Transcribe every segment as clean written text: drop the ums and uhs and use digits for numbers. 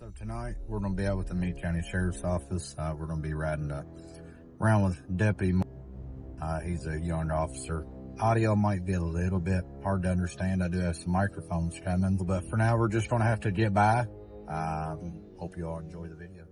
So tonight we're going to be out with the Meade County Sheriff's Office. We're going to be riding around with Deputy. He's a young officer. Audio might be a little bit hard to understand. I do have some microphones coming, but for now we're just going to have to get by. Hope you all enjoy the video.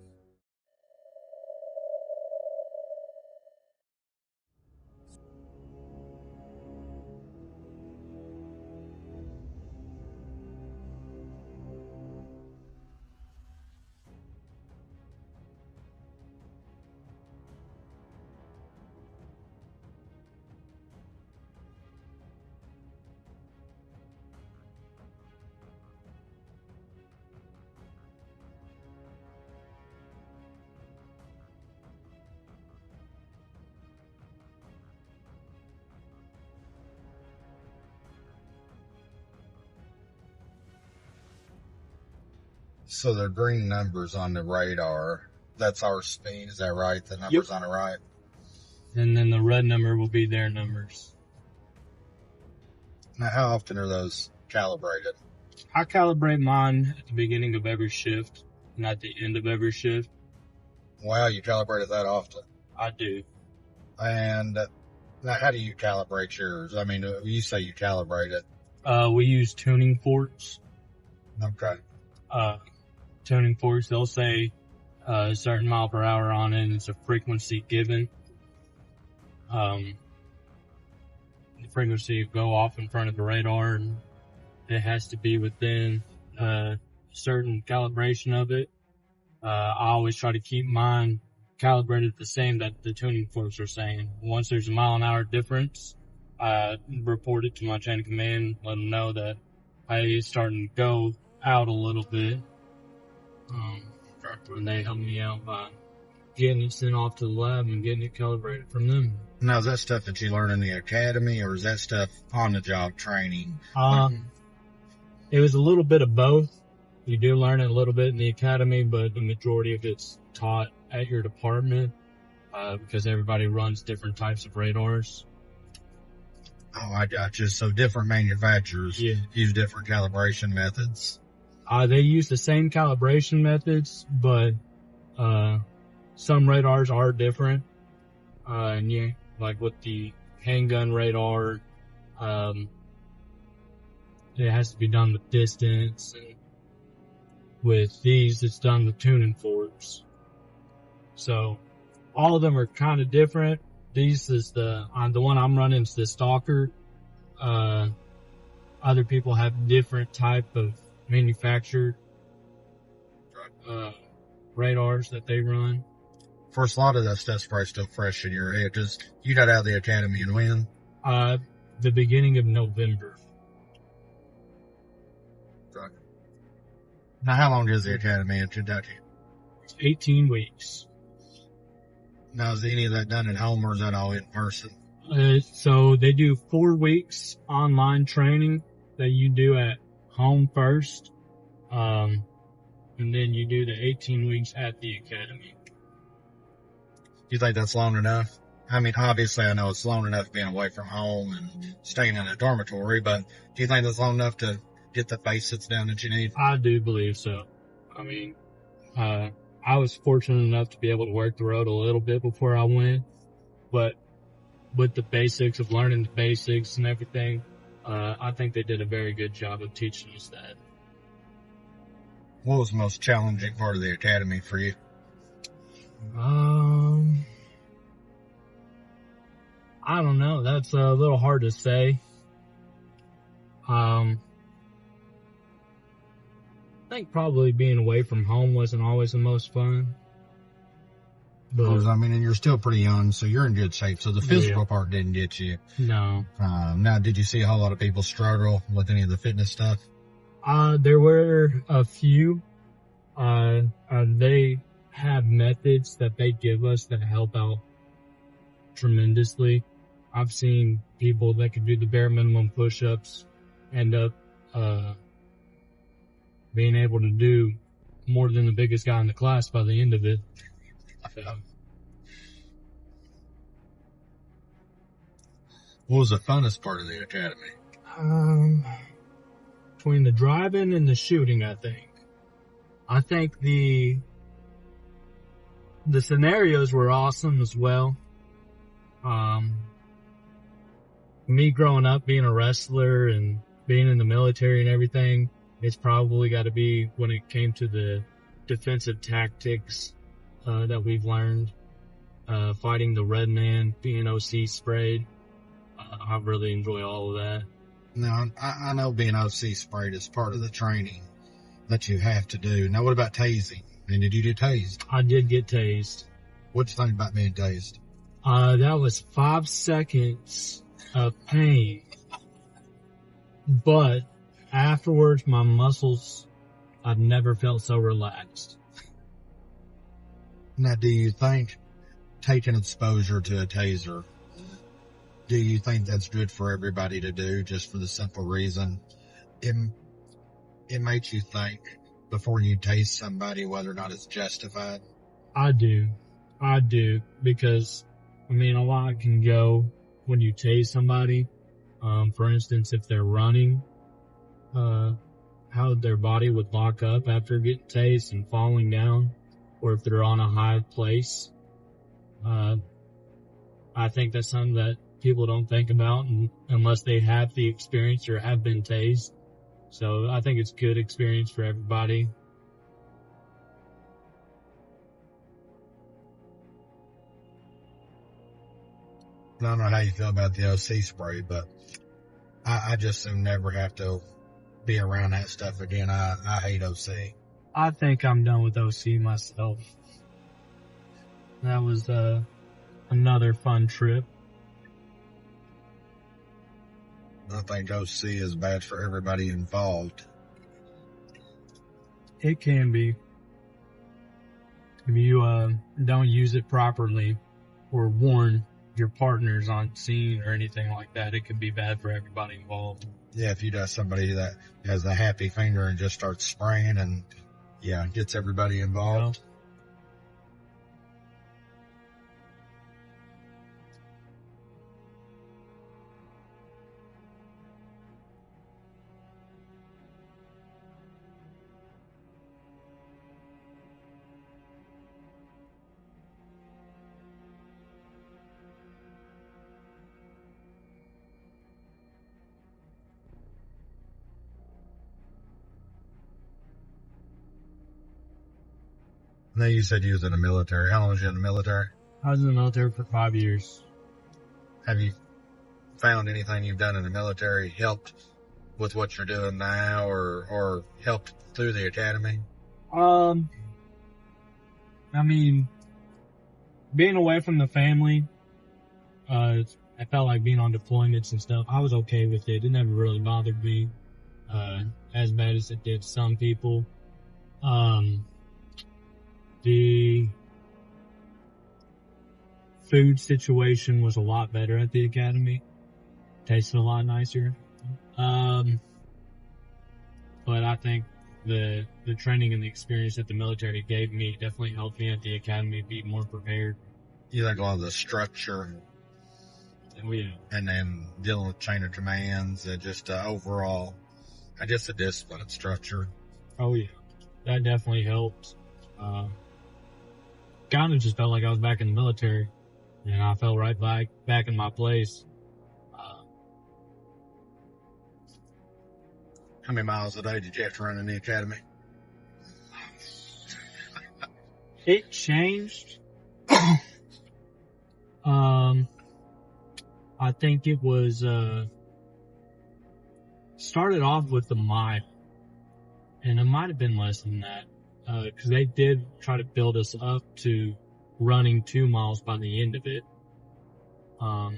So the green numbers on the radar, that's our speed, is that right? The numbers on the right? And then the red number will be their numbers. Now, how often are those calibrated? I calibrate mine at the beginning of every shift, and at the end of every shift. Wow, you calibrate it that often? I do. And now how do you calibrate yours? I mean, you say you calibrate it. We use tuning forks. Okay. Tuning forks, they'll say a certain mile per hour on it, and it's a frequency given. The frequency will go off in front of the radar, and it has to be within a certain calibration of it. I always try to keep mine calibrated the same that the tuning forks are saying. Once there's a mile an hour difference, I report it to my chain of command, let them know that it's starting to go out a little bit. And they help me out by getting it sent off to the lab and getting it calibrated from them. Now, is that stuff that you learn in the academy, or is that stuff on the job training? It was a little bit of both. You do learn it a little bit in the academy, but the majority of it's taught at your department, because everybody runs different types of radars. Oh, I got you. So different manufacturers use different calibration methods. They use the same calibration methods, but some radars are different. And yeah, like with the handgun radar, it has to be done with distance, and with these, it's done with tuning forks. So all of them are kind of different. These is the one I'm running is the Stalker. Other people have different type of manufactured radars that they run. Of course, a lot of that stuff's probably still fresh in your head. Just you got out of the academy and when? The beginning of November. Right. Now, how long is the academy in Kentucky? 18 weeks. Now, is any of that done at home, or is that all in person? So they do 4 weeks online training that you do at home first, and then you do the 18 weeks at the academy. Do you think that's long enough? I mean, obviously, I know it's long enough being away from home and staying in a dormitory, but do you think that's long enough to get the basics down that you need? I do believe so. I mean, I was fortunate enough to be able to work the road a little bit before I went, but with the basics of learning the basics and everything, I think they did a very good job of teaching us that. What was the most challenging part of the academy for you? I don't know. That's a little hard to say. I think probably being away from home wasn't always the most fun. But, I mean, and you're still pretty young, so you're in good shape. So the physical part didn't get you. No. Now, did you see a whole lot of people struggle with any of the fitness stuff? There were a few. They have methods that they give us that help out tremendously. I've seen people that could do the bare minimum push-ups end up being able to do more than the biggest guy in the class by the end of it. What was the funnest part of the academy? Between the driving and the shooting, I think. I think the scenarios were awesome as well. Me growing up being a wrestler and being in the military and everything, it's probably got to be when it came to the defensive tactics that we've learned, fighting the red man, being OC sprayed. I really enjoy all of that. Now, I know being OC sprayed is part of the training that you have to do. Now, what about tasing? And did you get tased? I did get tased. What'd you think about being tased? That was 5 seconds of pain. But afterwards, my muscles, I've never felt so relaxed. Now, do you think taking exposure to a taser, do you think that's good for everybody to do, just for the simple reason it makes you think before you tase somebody whether or not it's justified? I do, because, I mean, a lot can go when you tase somebody. For instance, if they're running, how their body would lock up after getting tased and falling down, or if they're on a high place. I think that's something that people don't think about unless they have the experience or have been tased. So I think it's good experience for everybody. I don't know how you feel about the OC spray, but I just soon never have to be around that stuff again. I hate OC. I think I'm done with OC myself. That was another fun trip. I think OC is bad for everybody involved. It can be. If you don't use it properly or warn your partners on scene or anything like that, it could be bad for everybody involved. Yeah, if you got somebody that has a happy finger and just starts spraying and, yeah, gets everybody involved. Now you said you was in the military. How long was you in the military? I was in the military for 5 years. Have you found anything you've done in the military helped with what you're doing now, or helped through the academy? I mean, being away from the family, I felt like being on deployments and stuff. I was okay with it. It never really bothered me, as bad as it did some people. The food situation was a lot better at the academy. Tasted a lot nicer. But I think the training and the experience that the military gave me definitely helped me at the academy be more prepared. You think a lot of the structure, Yeah. and then dealing with chain of commands, and just overall, just the discipline and structure. Oh yeah, that definitely helped. Kind of just felt like I was back in the military, and I felt right back in my place. How many miles a day did you have to run in the academy? It changed. I think it was started off with the mile, and it might have been less than that. Because they did try to build us up to running 2 miles by the end of it. Well,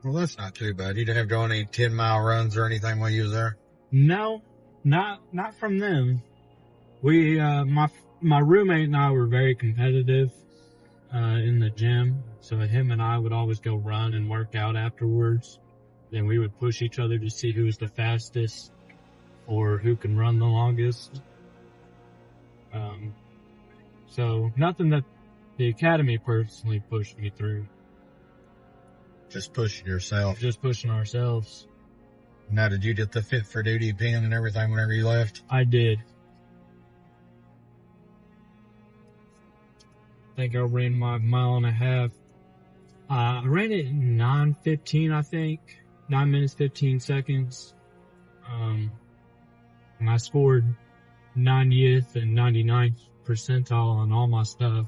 that's not too bad. You didn't have to go on any 10-mile runs or anything while you was there? No, not from them. We, my roommate and I were very competitive, in the gym. So him and I would always go run and work out afterwards. Then we would push each other to see who's the fastest or who can run the longest. So nothing that the academy personally pushed me through. Just pushing yourself. Just pushing ourselves. Now, did you get the fit for duty pin and everything whenever you left? I did. I think I ran my 1.5 miles. I ran it in 9:15, I think. 9 minutes, 15 seconds. And I scored 90th and 99th percentile on all my stuff.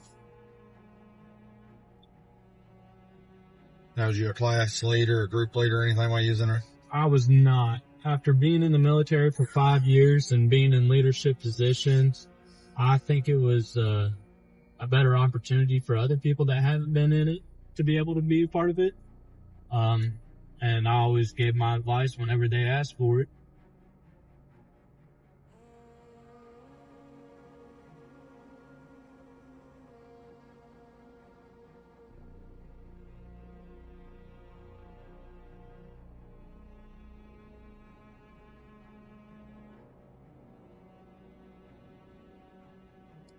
Now, was you a class leader, a group leader, or anything while you was in there? I was not. After being in the military for 5 years and being in leadership positions, I think it was a better opportunity for other people that haven't been in it to be able to be a part of it. And I always gave my advice whenever they asked for it.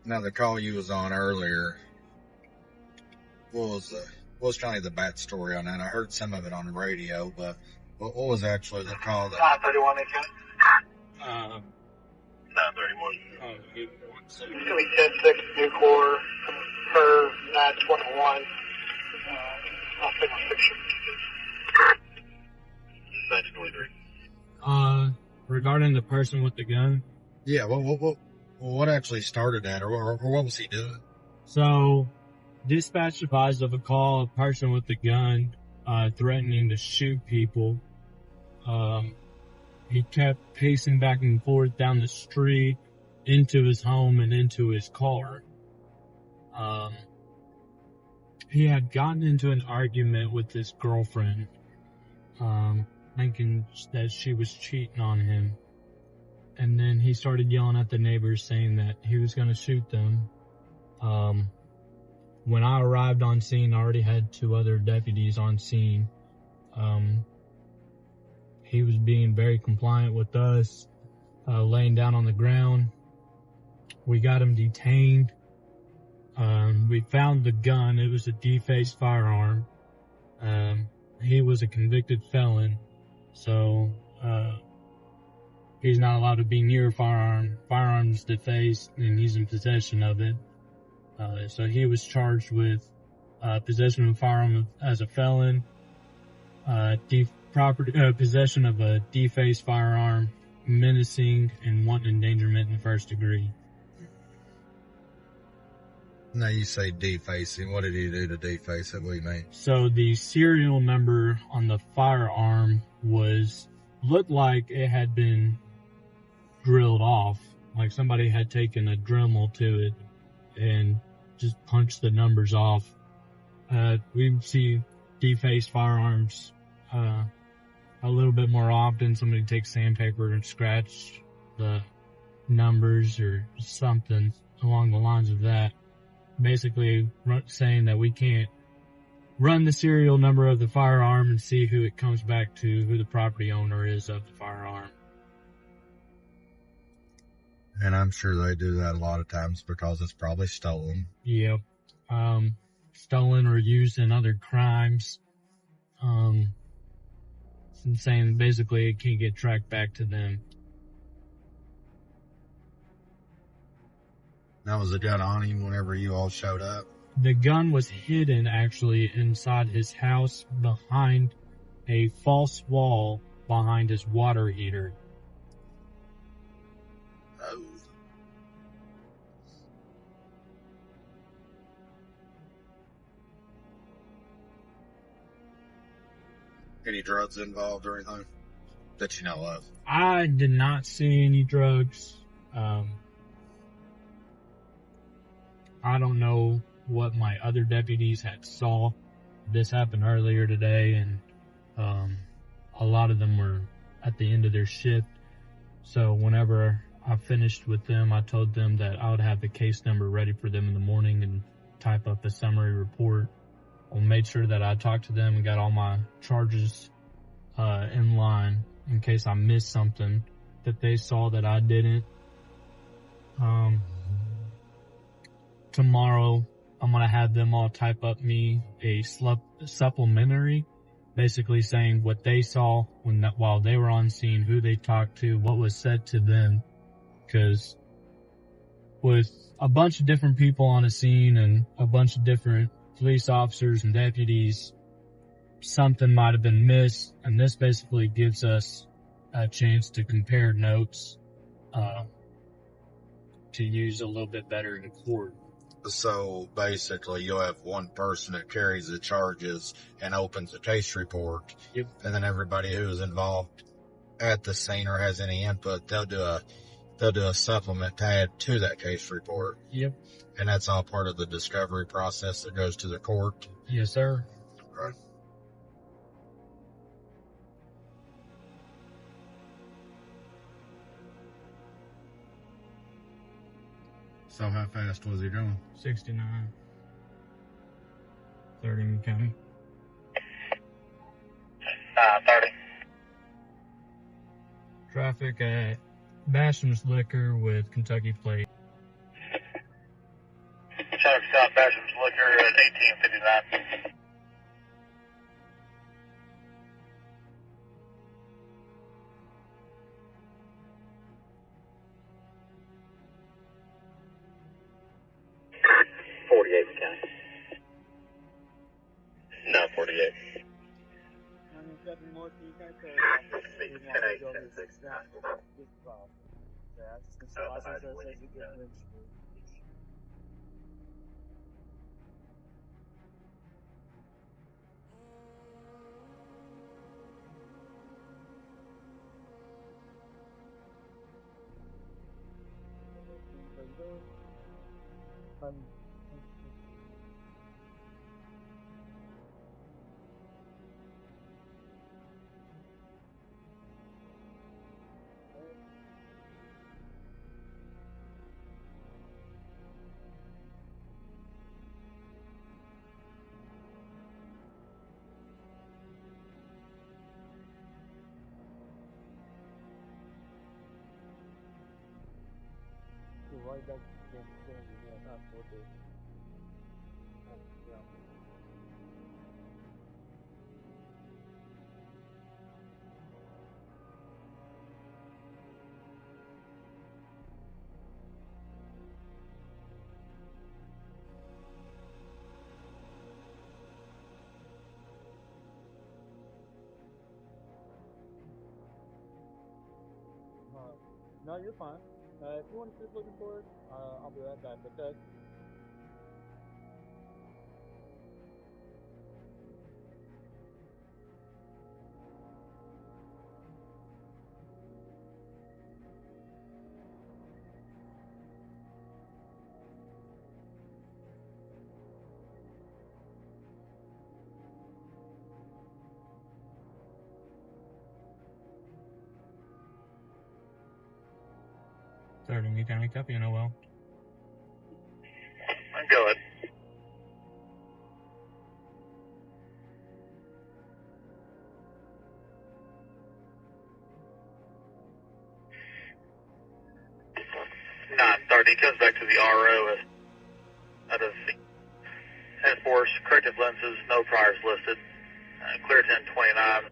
Now, the call you was on earlier, what was kind of the backstory on that? I heard some of it on the radio, but what was actually the call? 931 810. 931. It's going to be 10-6 new core per 921. I'll take my picture. 923. Regarding the person with the gun. Yeah, what actually started that, or what was he doing? So, dispatch advised of a call, a person with a gun, threatening to shoot people. He kept pacing back and forth down the street, into his home and into his car. He had gotten into an argument with his girlfriend, thinking that she was cheating on him. And then he started yelling at the neighbors, saying that he was going to shoot them. When I arrived on scene, I already had 2 other deputies on scene. He was being very compliant with us, laying down on the ground. We got him detained. We found the gun. It was a defaced firearm. He was a convicted felon, so he's not allowed to be near a firearm. Firearm's defaced, and he's in possession of it. So he was charged with possession of a firearm as a felon, possession of a defaced firearm, menacing, and wanton endangerment in the 1st degree. Now, you say defacing. What did he do to deface it? What do you mean? So the serial number on the firearm looked like it had been drilled off, like somebody had taken a Dremel to it and just punched the numbers off. We see defaced firearms a little bit more often. Somebody takes sandpaper and scratch the numbers or something along the lines of that. Basically saying that we can't run the serial number of the firearm and see who it comes back to, who the property owner is of the firearm. And I'm sure they do that a lot of times because it's probably stolen. Yep. Stolen or used in other crimes. And saying basically it can't get tracked back to them. That was the gun on him whenever you all showed up? The gun was hidden actually inside his house behind a false wall behind his water heater. Oh. Any drugs involved or anything that you know of? I did not see any drugs. I don't know what my other deputies had saw. This happened earlier today, and a lot of them were at the end of their shift. So whenever I finished with them, I told them that I would have the case number ready for them in the morning and type up a summary report. I made sure that I talked to them and got all my charges in line in case I missed something that they saw that I didn't. Tomorrow, I'm going to have them all type up me a supplementary, basically saying what they saw while they were on scene, who they talked to, what was said to them. Because with a bunch of different people on a scene and a bunch of different police officers and deputies, something might have been missed, and this basically gives us a chance to compare notes to use a little bit better in court. So basically, you'll have one person that carries the charges and opens the case report. Yep. And then everybody who's involved at the scene or has any input, they'll do a supplement to add to that case report. Yep. And that's all part of the discovery process that goes to the court. Yes, sir. Right. So how fast was he going? 69. 30 in county. 30. Traffic at Basham's Liquor with Kentucky plate. Traffic South Basham's Liquor at 1859. No, 48. No, you're fine. If you want to keep looking for it, I'll be right back, okay? Meade County, copy, NOL. Go ahead. Nah, 30 comes back to the RO at a enforce corrective lenses, no priors listed. Clear 1029.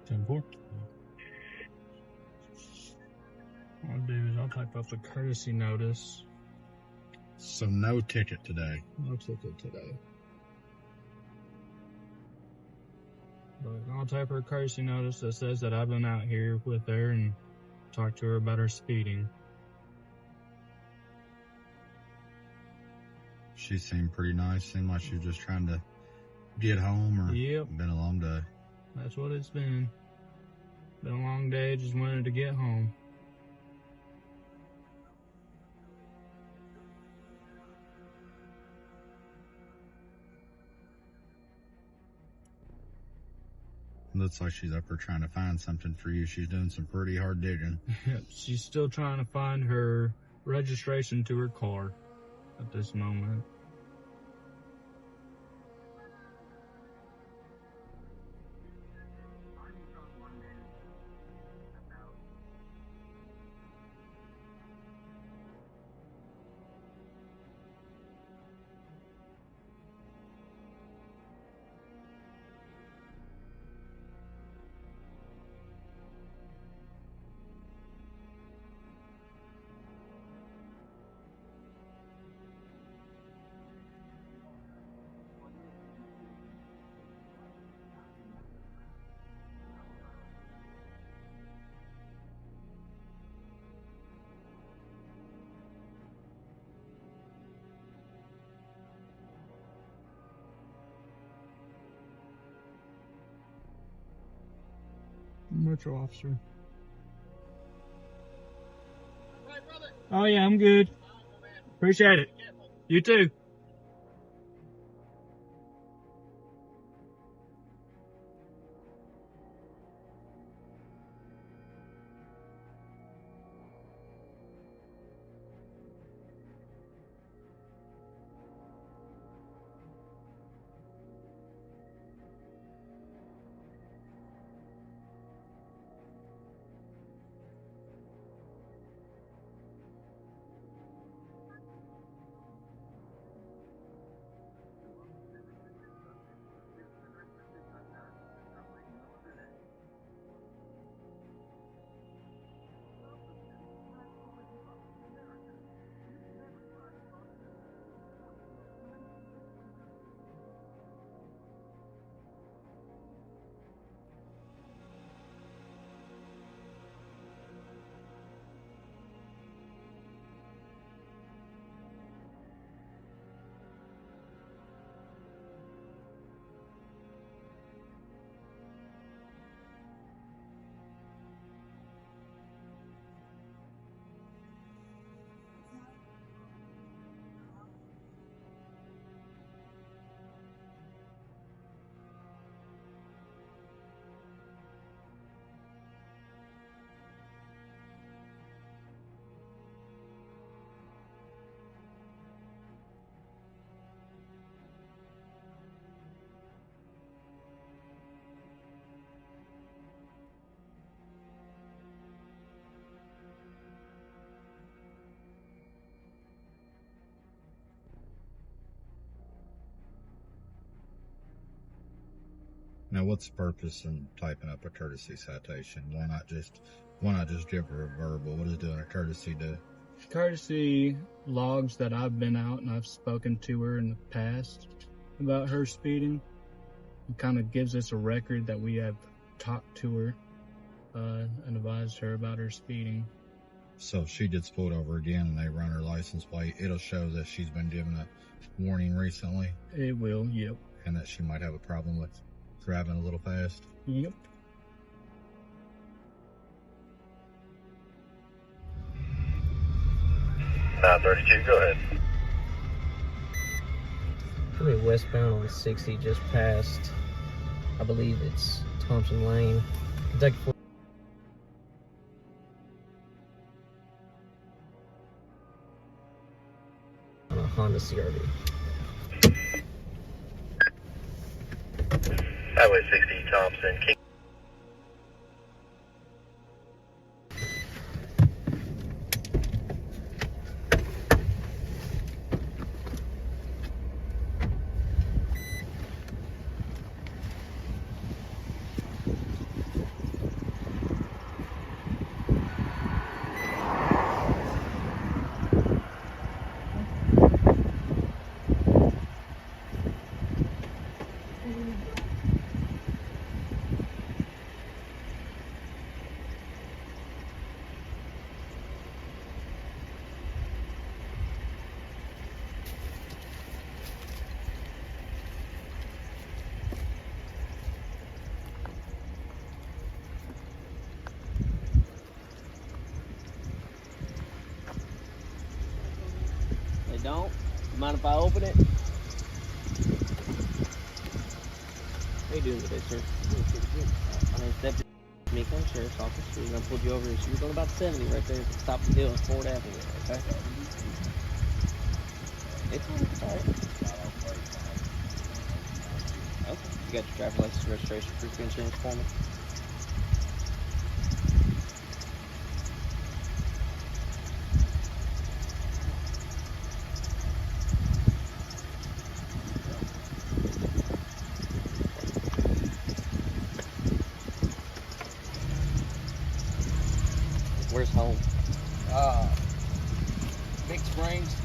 10-4. What I'll do is I'll type up a courtesy notice. So no ticket today. No ticket today. But I'll type her a courtesy notice that says that I've been out here with her and talked to her about her speeding. She seemed pretty nice. Seemed like she was just trying to get home or Yep. been a long day. That's what it's been. Been a long day, just wanted to get home. Looks like she's up there trying to find something for you. She's doing some pretty hard digging. Yep, she's still trying to find her registration to her car at this moment. Metro officer. Oh yeah, I'm good. Appreciate it. You too. Now, what's the purpose in typing up a courtesy citation? Why not just give her a verbal? What does doing a courtesy do? Courtesy logs that I've been out and I've spoken to her in the past about her speeding. It kind of gives us a record that we have talked to her and advised her about her speeding. So if she gets pulled over again and they run her license plate, it'll show that she's been given a warning recently. It will, yep. And that she might have a problem with driving a little fast. Yep. (932), go ahead. We're westbound on 60, just past, I believe it's Thompson Lane, Kentucky. On a Honda CRV. Highway 60, Thompson, King. They don't? Mind if I open it? How you doing today, sir? My name's Deputy Meade, I'm Sheriff's Office. We're going to pull you over. So you're going about 70 right there at the top of the hill on Ford Avenue, okay? It's alright. Okay. You got your driver's license, registration, proof of insurance for me? Where's home? Big Springs.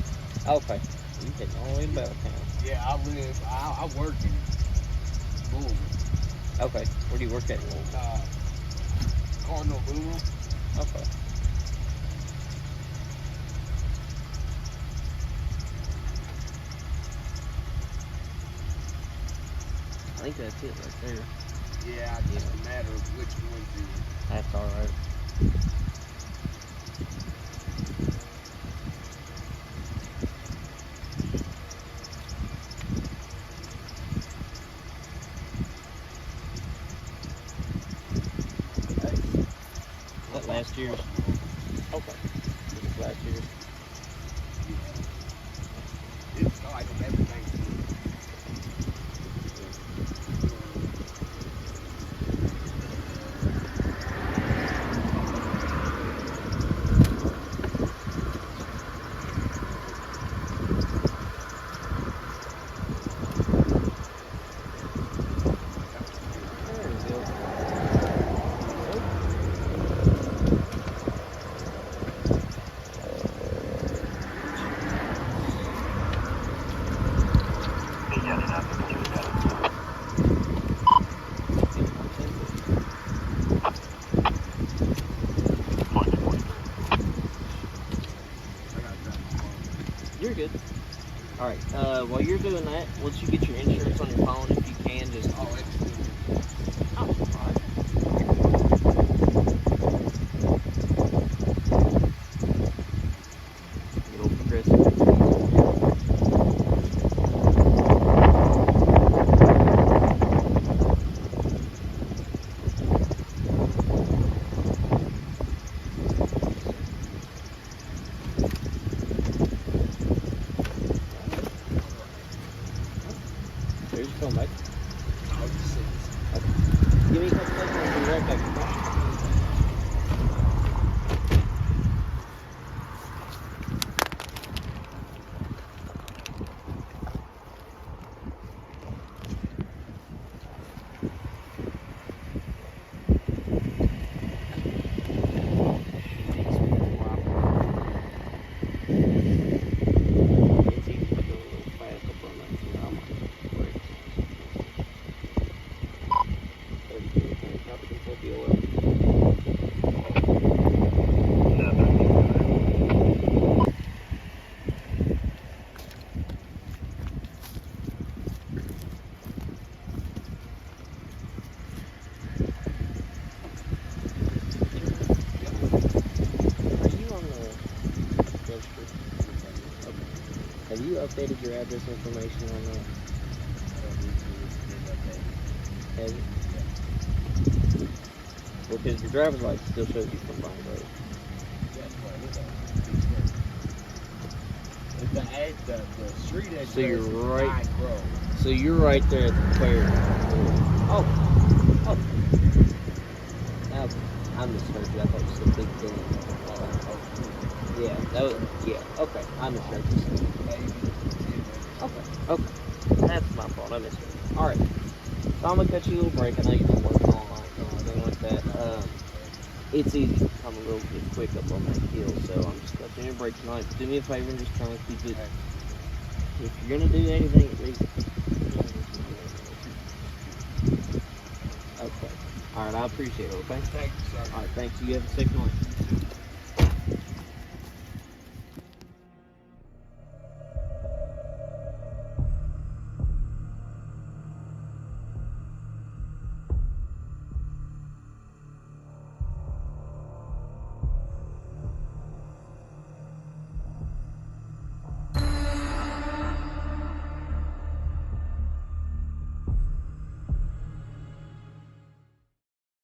Okay. You getting all the way to Belltown. Yeah, I work in Louisville. Okay. Where do you work at? Cardinal Louisville. Okay. I think that's it right there. Yeah, just a matter of which one to. That's alright. Is that last year's? Okay. This is last year's. It's like everything's good. There we go. You're good. Alright, while you're doing that, once you get your insurance on your phone, if you can, just... Oh, it's Oh, alright. Good old progressive. There's your phone back. oh, it's Give me a couple seconds, I'll be right back. It's easy to go a little fast up on that, so I might break. 30 minutes, probably can still be oil. Are you on the registry? Okay. Have you updated your address information on that? Have you? Well, because your driver's license still shows you from Vine Road. the street address. So you're is right- Pine Grove. So you're right there at the clear. Oh. Now, I misheard you. I thought you said Big Ben. Yeah, that was, yeah, okay. I misheard you. Okay. That's my fault. I misheard you. Alright. So I'm going to cut you a little break. I know you've been working all night and everything like that. It's easy to become a little bit quick up on that hill, so I'm just cutting you a break tonight. Do me a favor and just try and keep it. If you're going to do anything, at least. Okay. Alright, I appreciate it, okay? Thank you, sir. Alright, thanks. You have a safe night.